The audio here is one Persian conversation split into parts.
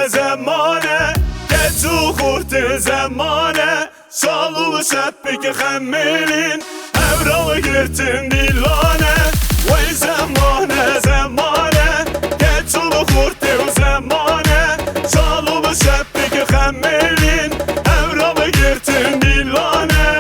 زمانه که تو خورد زمانه شالو شب که خملین اوراق گرتن دیلانه وی زمانه که تو خورد زمانه شالو شب که خملین اوراق گرتن دیلانه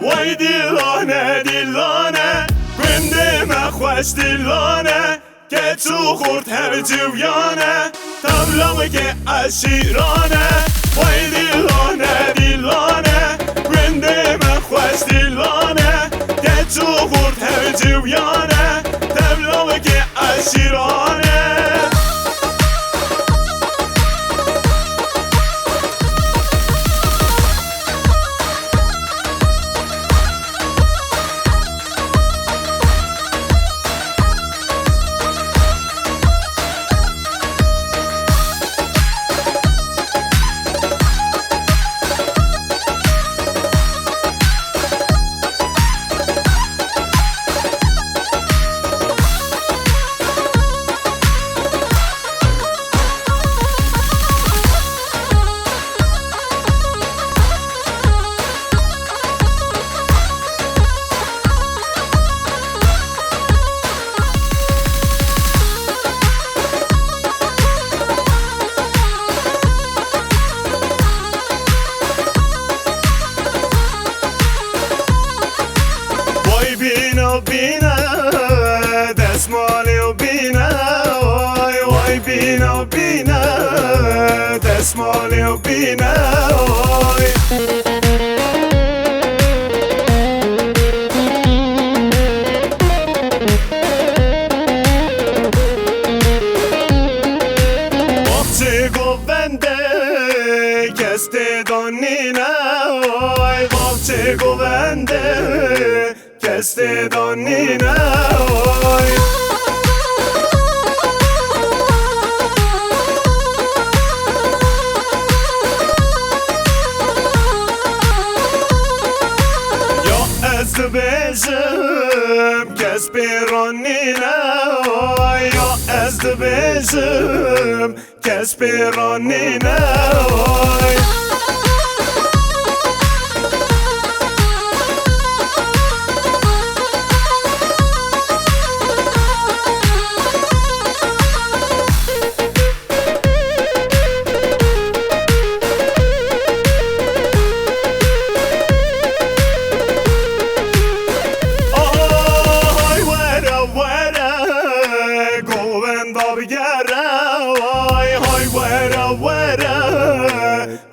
وای دیلانه گنده مخوش دیلانه که تو خورد هر جویانه تبلاغ که عشیرانه وای دیلانه گنده مخوش دیلانه که تو خورد هر جویانه تبلاغ که عشیرانه بینه دستمالی و بینه وای بینه دستمالی و بینه باقچه گوونده کسته دانینه وای باقچه گوونده کسته دانینه وای یا از بزم کس پیرانینه وای یا از بزم کس پیرانینه وای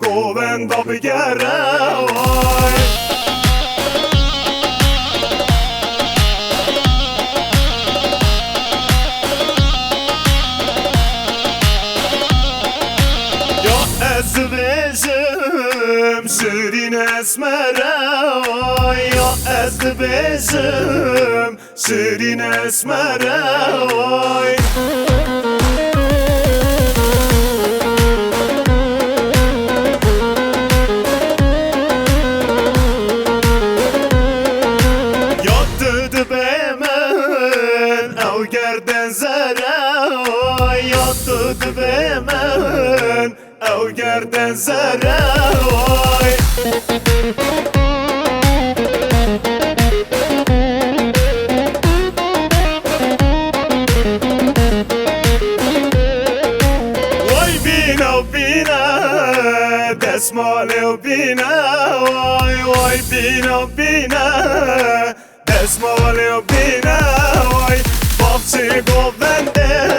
گووندا بگره وای یا از بزم شیرین اسمره وای یا از بزم شیرین اسمره وای گردن زره یاد به من او گردن زره وای وای بینه دستمالی و بینه وای بینه دستمالی و بینه وای باقچه گوونده